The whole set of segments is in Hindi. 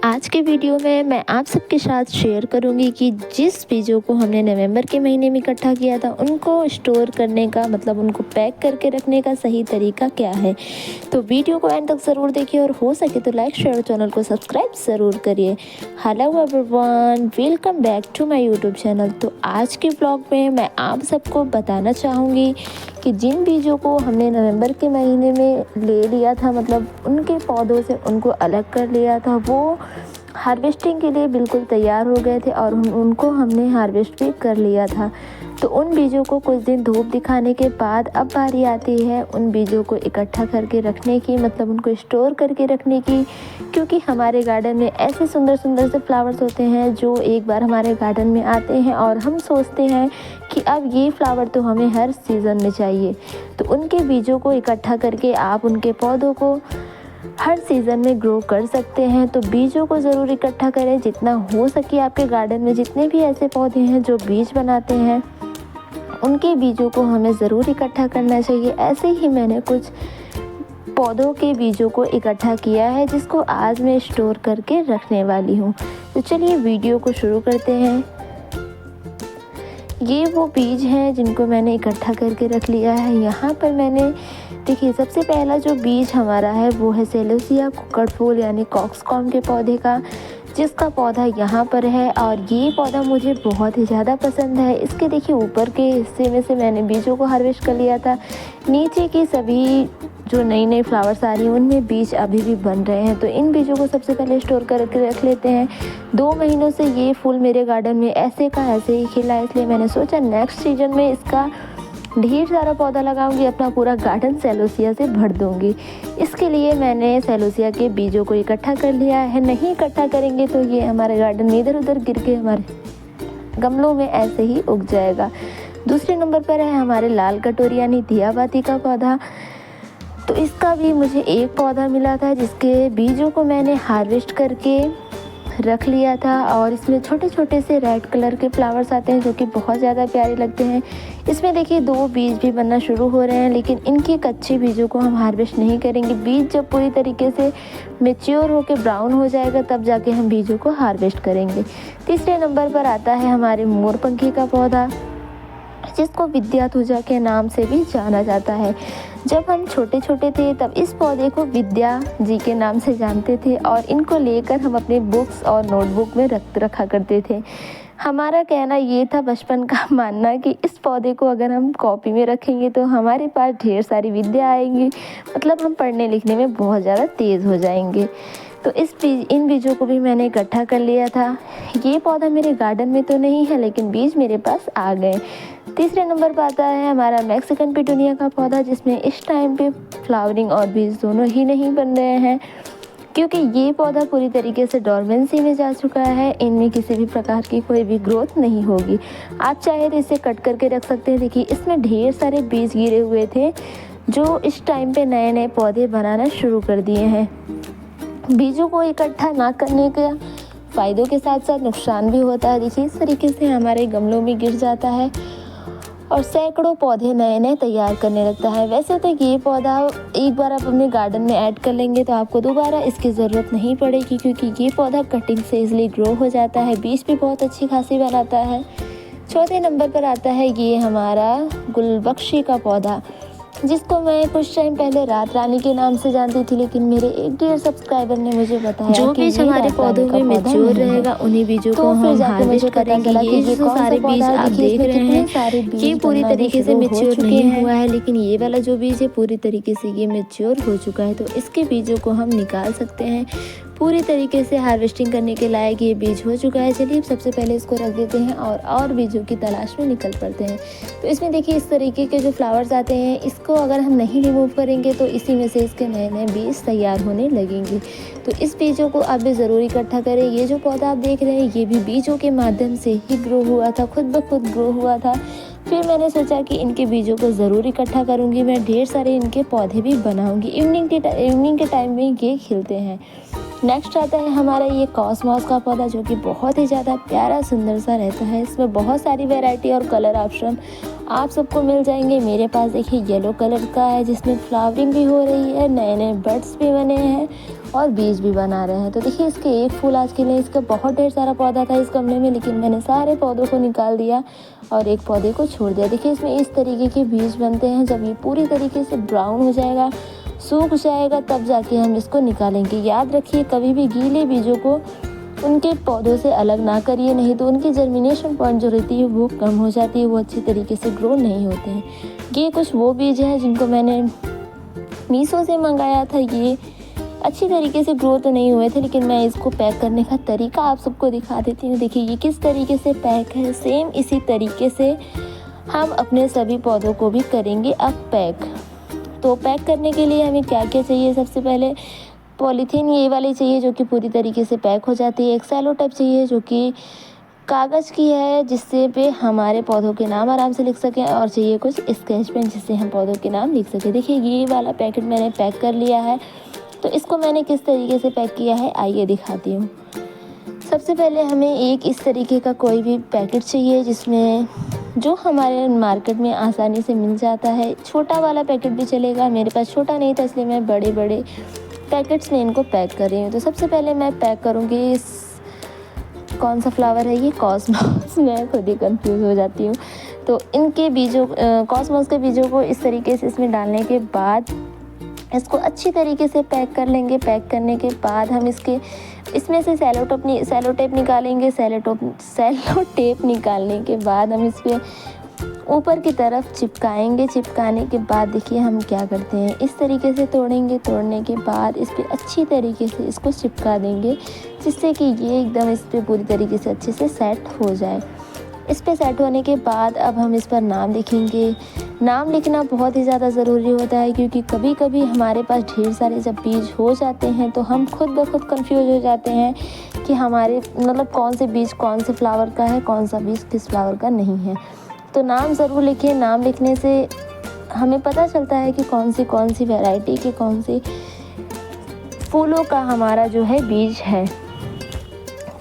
आज के वीडियो में मैं आप सबके साथ शेयर करूंगी कि जिस बीजों को हमने नवंबर के महीने में इकट्ठा किया था उनको स्टोर करने का मतलब उनको पैक करके रखने का सही तरीका क्या है। तो वीडियो को एंड तक ज़रूर देखिए और हो सके तो लाइक शेयर चैनल को सब्सक्राइब ज़रूर करिए। Hello everyone, welcome back to my YouTube channel. तो आज के ब्लॉग में मैं आप सबको बताना चाहूँगी कि जिन बीजों को हमने नवंबर के महीने में ले लिया था मतलब उनके पौधों से उनको अलग कर लिया था, वो हार्वेस्टिंग के लिए बिल्कुल तैयार हो गए थे और उनको हमने हार्वेस्ट भी कर लिया था। तो उन बीजों को कुछ दिन धूप दिखाने के बाद अब बारी आती है उन बीजों को इकट्ठा करके रखने की, मतलब उनको स्टोर करके रखने की। क्योंकि हमारे गार्डन में ऐसे सुंदर सुंदर से फ्लावर्स होते हैं जो एक बार हमारे गार्डन में आते हैं और हम सोचते हैं कि अब ये फ्लावर तो हमें हर सीज़न में चाहिए। तो उनके बीजों को इकट्ठा करके आप उनके पौधों को हर सीज़न में ग्रो कर सकते हैं। तो बीजों को ज़रूर इकट्ठा करें जितना हो सके। आपके गार्डन में जितने भी ऐसे पौधे हैं जो बीज बनाते हैं उनके बीजों को हमें ज़रूर इकट्ठा करना चाहिए। ऐसे ही मैंने कुछ पौधों के बीजों को इकट्ठा किया है जिसको आज मैं स्टोर करके रखने वाली हूँ। तो चलिए वीडियो को शुरू करते हैं। ये वो बीज हैं जिनको मैंने इकट्ठा करके रख लिया है। यहाँ पर मैंने देखिए सबसे पहला जो बीज हमारा है वो है सेलोसिया कुक्कड़फूल यानी कॉक्सकॉर्न के पौधे का, जिसका पौधा यहाँ पर है और ये पौधा मुझे बहुत ही ज़्यादा पसंद है। इसके देखिए ऊपर के हिस्से में से मैंने बीजों को हार्वेस्ट कर लिया था। नीचे की सभी जो नई नई फ्लावर्स आ रही हैं उनमें बीज अभी भी बन रहे हैं। तो इन बीजों को सबसे पहले स्टोर करके रख लेते हैं। 2 महीनों से ये फूल मेरे गार्डन में ऐसे का ऐसे ही खिला, इसलिए मैंने सोचा नेक्स्ट सीजन में इसका ढेर सारा पौधा लगाऊंगी, अपना पूरा गार्डन सेलोसिया से भर दूंगी। इसके लिए मैंने सेलोसिया के बीजों को इकट्ठा कर लिया है। नहीं इकट्ठा करेंगे तो ये हमारे गार्डन में इधर उधर गिर के हमारे गमलों में ऐसे ही उग जाएगा। दूसरे नंबर पर है हमारे लाल कटोरी यानी दियाबाती का पौधा। तो इसका भी मुझे एक पौधा मिला था जिसके बीजों को मैंने हार्वेस्ट करके रख लिया था और इसमें छोटे छोटे से रेड कलर के फ्लावर्स आते हैं जो कि बहुत ज़्यादा प्यारे लगते हैं। इसमें देखिए 2 बीज भी बनना शुरू हो रहे हैं, लेकिन इनके कच्चे बीजों को हम हार्वेस्ट नहीं करेंगे। बीज जब पूरी तरीके से मैच्योर होकर ब्राउन हो जाएगा तब जाके हम बीजों को हार्वेस्ट करेंगे। तीसरे नंबर पर आता है हमारे मोरपंखी का पौधा, जिसको विद्याधुजा के नाम से भी जाना जाता है। जब हम छोटे छोटे थे तब इस पौधे को विद्या जी के नाम से जानते थे और इनको लेकर हम अपने बुक्स और नोटबुक में रखा करते थे। हमारा कहना ये था, बचपन का मानना, कि इस पौधे को अगर हम कॉपी में रखेंगे तो हमारे पास ढेर सारी विद्या आएंगी, मतलब हम पढ़ने लिखने में बहुत ज़्यादा तेज़ हो जाएंगे। तो इन बीजों को भी मैंने इकट्ठा कर लिया था। ये पौधा मेरे गार्डन में तो नहीं है लेकिन बीज मेरे पास आ गए। तीसरे नंबर पर आता है हमारा मैक्सिकन पिटूनिया का पौधा, जिसमें इस टाइम पे फ्लावरिंग और बीज दोनों ही नहीं बन रहे हैं क्योंकि ये पौधा पूरी तरीके से डोरमेंसी में जा चुका है। इनमें किसी भी प्रकार की कोई भी ग्रोथ नहीं होगी। आप चाहे तो इसे कट करके रख सकते हैं। देखिए इसमें ढेर सारे बीज गिरे हुए थे जो इस टाइम पे नए नए पौधे बनाना शुरू कर दिए हैं। बीजों को इकट्ठा ना करने का फ़ायदों के साथ साथ नुकसान भी होता है। देखिए इस तरीके से हमारे गमलों में गिर जाता है और सैकड़ों पौधे नए नए तैयार करने लगता है। वैसे तो ये पौधा एक बार आप अपने गार्डन में ऐड कर लेंगे तो आपको दोबारा इसकी ज़रूरत नहीं पड़ेगी, क्योंकि ये पौधा कटिंग से इजली ग्रो हो जाता है। बीज भी बहुत अच्छी खासी बनाता है। चौथे नंबर पर आता है ये हमारा गुलबख्शी का पौधा, जिसको मैं कुछ टाइम पहले रात रानी के नाम से जानती थी, लेकिन मेरे 1-1.5 सब्सक्राइबर ने मुझे बताया जो बीज हमारे पौधों में मैच्योर रहेगा उन्हीं बीजों को हम हार्वेस्ट करेंगे। ये जो सारे बीज आप देख रहे हैं ये पूरी तरीके से मैच्योर नहीं हुआ है, लेकिन ये वाला जो बीज है पूरी तरीके से ये मैच्योर हो चुका है। तो इसके बीजों को हम निकाल सकते हैं। पूरी तरीके से हार्वेस्टिंग करने के लायक ये बीज हो चुका है। चलिए सबसे पहले इसको रख देते हैं और बीजों की तलाश में निकल पड़ते हैं। तो इसमें देखिए इस तरीके के जो फ्लावर्स आते हैं, इसको अगर हम नहीं रिमूव करेंगे तो इसी में से इसके नए नए बीज तैयार होने लगेंगे। तो इस बीजों को आप भी ज़रूर इकट्ठा करें। ये जो पौधा आप देख रहे हैं ये भी बीजों के माध्यम से ही ग्रो हुआ था, खुद ब खुद ग्रो हुआ था। फिर मैंने सोचा कि इनके बीजों को ज़रूर इकट्ठा करूँगी। मैं ढेर सारे इनके पौधे भी बनाऊँगी। इवनिंग के टाइम में ये खिलते हैं। नेक्स्ट आता है हमारा ये कॉस्मॉस का पौधा, जो कि बहुत ही ज़्यादा प्यारा सुंदर सा रहता है। इसमें बहुत सारी वैरायटी और कलर ऑप्शन आप सबको मिल जाएंगे। मेरे पास देखिए येलो कलर का है जिसमें फ्लावरिंग भी हो रही है, नए नए बड्स भी बने हैं और बीज भी बना रहे हैं। तो देखिए इसके एक फूल आज के लिए, इसका बहुत ढेर सारा पौधा था इस गमले में, लेकिन मैंने सारे पौधों को निकाल दिया और एक पौधे को छोड़ दिया। देखिए इसमें इस तरीके के बीज बनते हैं। जब ये पूरी तरीके से ब्राउन हो जाएगा, सूख जाएगा, तब जाके हम इसको निकालेंगे। याद रखिए कभी भी गीले बीजों को उनके पौधों से अलग ना करिए, नहीं तो उनकी जर्मिनेशन पॉइंट जो रहती है वो कम हो जाती है, वो अच्छी तरीके से ग्रो नहीं होते हैं। ये कुछ वो बीज हैं जिनको मैंने मीशो से मंगाया था। ये अच्छी तरीके से ग्रो तो नहीं हुए थे, लेकिन मैं इसको पैक करने का तरीका आप सबको दिखा देती हूँ। देखिए ये किस तरीके से पैक है। सेम इसी तरीके से हम अपने सभी पौधों को भी करेंगे अब पैक। तो पैक करने के लिए हमें क्या क्या चाहिए, सबसे पहले पॉलीथीन ये वाली चाहिए जो कि पूरी तरीके से पैक हो जाती है। एक सेलो टेप चाहिए जो कि कागज़ की है, जिससे पे हमारे पौधों के नाम आराम से लिख सकें, और चाहिए कुछ स्केच पेन जिससे हम पौधों के नाम लिख सकें। देखिए ये वाला पैकेट मैंने पैक कर लिया है। तो इसको मैंने किस तरीके से पैक किया है आइए दिखाती हूँ। सबसे पहले हमें एक इस तरीके का कोई भी पैकेट चाहिए जिसमें जो हमारे मार्केट में आसानी से मिल जाता है। छोटा वाला पैकेट भी चलेगा, मेरे पास छोटा नहीं था इसलिए मैं बड़े बड़े पैकेट्स में इनको पैक कर रही हूँ। तो सबसे पहले मैं पैक करूँगी इस, कौन सा फ्लावर है ये, कॉस्मोस। मैं खुद ही कंफ्यूज हो जाती हूँ। तो इनके बीजों, कॉस्मोस के बीजों को इस तरीके से इसमें डालने के बाद इसको अच्छी तरीके से पैक कर लेंगे। पैक करने के बाद हम इसमें से सेलो टेप निकालेंगे। सेलो टेप निकालने के बाद हम इस पर ऊपर की तरफ चिपकाएंगे। चिपकाने के बाद देखिए हम क्या करते हैं, इस तरीके से तोड़ेंगे। तोड़ने के बाद इस पर अच्छी तरीके से इसको चिपका देंगे, जिससे कि ये एकदम इस पर पूरी तरीके से अच्छे से सेट हो जाए। इस पे सेट होने के बाद अब हम इस पर नाम लिखेंगे। नाम लिखना बहुत ही ज़्यादा ज़रूरी होता है, क्योंकि कभी कभी हमारे पास ढेर सारे जब बीज हो जाते हैं तो हम खुद ब खुद कन्फ्यूज हो जाते हैं कि हमारे मतलब कौन से बीज कौन से फ्लावर का है, कौन सा बीज किस फ्लावर का नहीं है। तो नाम ज़रूर लिखें। नाम लिखने से हमें पता चलता है कि कौन सी वैरायटी के कौन से फूलों का हमारा जो है बीज है।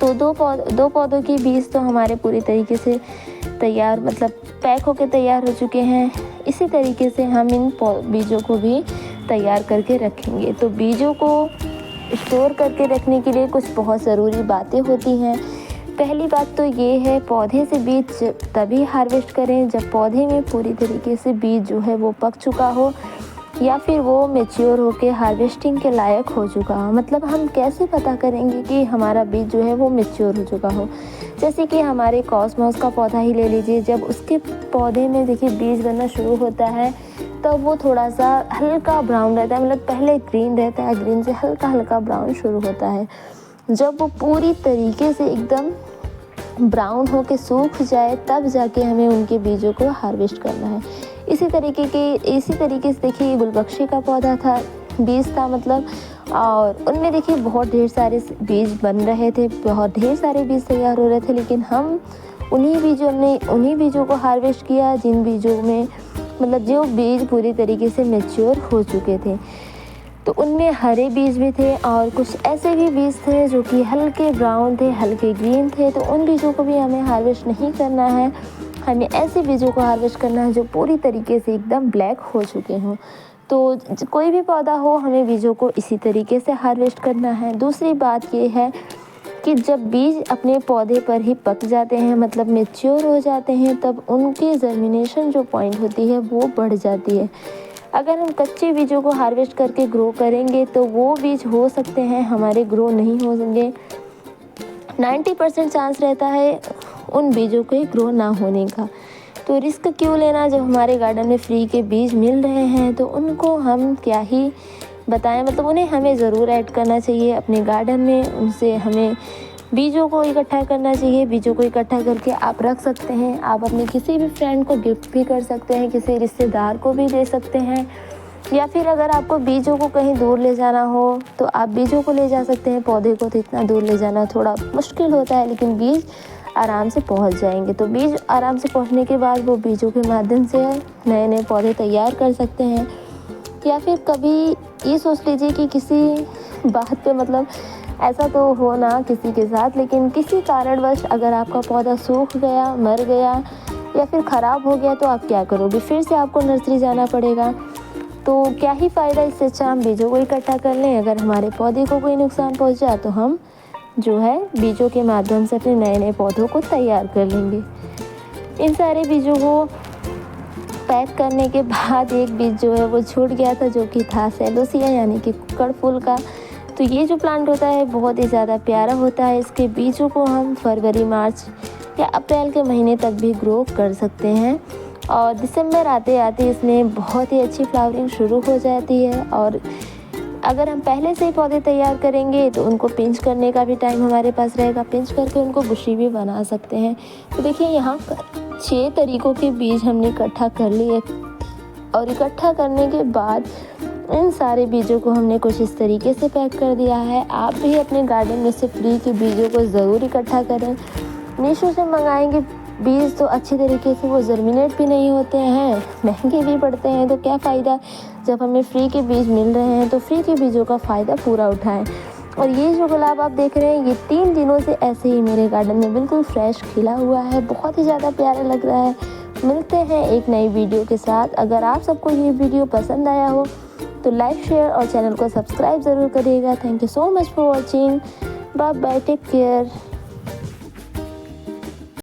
तो दो पौधों के बीज तो हमारे पूरी तरीके से तैयार, मतलब पैक होके तैयार हो चुके हैं। इसी तरीके से हम इन बीजों को भी तैयार करके रखेंगे। तो बीजों को स्टोर करके रखने के लिए कुछ बहुत ज़रूरी बातें होती हैं। पहली बात तो ये है, पौधे से बीज तभी हार्वेस्ट करें जब पौधे में पूरी तरीके से बीज जो है वो पक चुका हो, या फिर वो मैच्योर होके हार्वेस्टिंग के लायक हो चुका हो। मतलब हम कैसे पता करेंगे कि हमारा बीज जो है वो मैच्योर हो चुका हो। जैसे कि हमारे कॉस्मोस का पौधा ही ले लीजिए, जब उसके पौधे में देखिए बीज बनना शुरू होता है तब वो थोड़ा सा हल्का ब्राउन रहता है, मतलब पहले ग्रीन रहता है, ग्रीन से हल्का हल्का ब्राउन शुरू होता है। जब वो पूरी तरीके से एकदम ब्राउन होके सूख जाए तब जाके हमें उनके बीजों को हार्वेस्ट करना है। इसी तरीके से देखिए ये गुलबख्शी का पौधा था, बीज था मतलब, और उनमें देखिए बहुत ढेर सारे बीज बन रहे थे, बहुत ढेर सारे बीज तैयार हो रहे थे, लेकिन हम उन्हीं बीजों को हार्वेस्ट किया जिन बीजों में मतलब जो बीज पूरी तरीके से मैच्योर हो चुके थे। तो उनमें हरे बीज भी थे और कुछ ऐसे भी बीज थे जो कि हल्के ब्राउन थे, हल्के ग्रीन थे। तो उन बीजों को भी हमें हार्वेस्ट नहीं करना है, हमें ऐसे बीजों को हार्वेस्ट करना है जो पूरी तरीके से एकदम ब्लैक हो चुके हों। तो कोई भी पौधा हो, हमें बीजों को इसी तरीके से हार्वेस्ट करना है। दूसरी बात ये है कि जब बीज अपने पौधे पर ही पक जाते हैं, मतलब मैच्योर हो जाते हैं, तब उनकी जर्मिनेशन जो पॉइंट होती है वो बढ़ जाती है। अगर हम कच्चे बीजों को हार्वेस्ट करके ग्रो करेंगे तो वो बीज हो सकते हैं हमारे ग्रो नहीं होंगे। 90% चांस रहता है उन बीजों के ग्रो ना होने का। तो रिस्क क्यों लेना, जब हमारे गार्डन में फ्री के बीज मिल रहे हैं तो उनको हम क्या ही बताएं, मतलब उन्हें हमें ज़रूर ऐड करना चाहिए अपने गार्डन में। उनसे हमें बीजों को इकट्ठा करना चाहिए। बीजों को इकट्ठा करके आप रख सकते हैं, आप अपने किसी भी फ्रेंड को गिफ्ट भी कर सकते हैं, किसी रिश्तेदार को भी दे सकते हैं, या फिर अगर आपको बीजों को कहीं दूर ले जाना हो तो आप बीजों को ले जा सकते हैं। पौधे को तो इतना दूर ले जाना थोड़ा मुश्किल होता है, लेकिन बीज आराम से पहुंच जाएंगे। तो बीज आराम से पहुंचने के बाद वो बीजों के माध्यम से नए नए पौधे तैयार कर सकते हैं। या फिर कभी ये सोच लीजिए कि किसी बात पे, मतलब ऐसा तो हो ना किसी के साथ, लेकिन किसी कारणवश अगर आपका पौधा सूख गया, मर गया, या फिर ख़राब हो गया तो आप क्या करोगे? फिर से आपको नर्सरी जाना पड़ेगा। तो क्या ही फ़ायदा, इससे अच्छा हम बीजों को इकट्ठा कर लें। अगर हमारे पौधे को कोई नुकसान पहुंचा तो हम जो है बीजों के माध्यम से अपने नए नए पौधों को तैयार कर लेंगे। इन सारे बीजों को पैक करने के बाद एक बीज जो है वो छूट गया था, जो कि था सेलोसिया यानी कि कुक्कड़ फूल का। तो ये जो प्लांट होता है बहुत ही ज़्यादा प्यारा होता है। इसके बीजों को हम फरवरी, मार्च या अप्रैल के महीने तक भी ग्रो कर सकते हैं और दिसंबर आते आते इसमें बहुत ही अच्छी फ्लावरिंग शुरू हो जाती है। और अगर हम पहले से ही पौधे तैयार करेंगे तो उनको पिंच करने का भी टाइम हमारे पास रहेगा, पिंच करके उनको बुशी भी बना सकते हैं। तो देखिए यहाँ पर 6 तरीक़ों के बीज हमने इकट्ठा कर लिए और इकट्ठा करने के बाद इन सारे बीजों को हमने कुछ इस तरीके से पैक कर दिया है। आप भी अपने गार्डन में से फ्री के बीजों को ज़रूर इकट्ठा करें। मीशो से मंगाएंगे बीज तो अच्छी तरीके से वो जर्मिनेट भी नहीं होते हैं, महंगे भी पड़ते हैं। तो क्या फ़ायदा, जब हमें फ्री के बीज मिल रहे हैं तो फ्री के बीजों का फ़ायदा पूरा उठाएं। और ये जो गुलाब आप देख रहे हैं ये 3 दिनों से ऐसे ही मेरे गार्डन में बिल्कुल फ्रेश खिला हुआ है, बहुत ही ज़्यादा प्यारा लग रहा है। मिलते हैं एक नई वीडियो के साथ। अगर आप सबको ये वीडियो पसंद आया हो तो लाइक, शेयर और चैनल को सब्सक्राइब ज़रूर करिएगा। Thank you so much for watching. Bye bye, take care.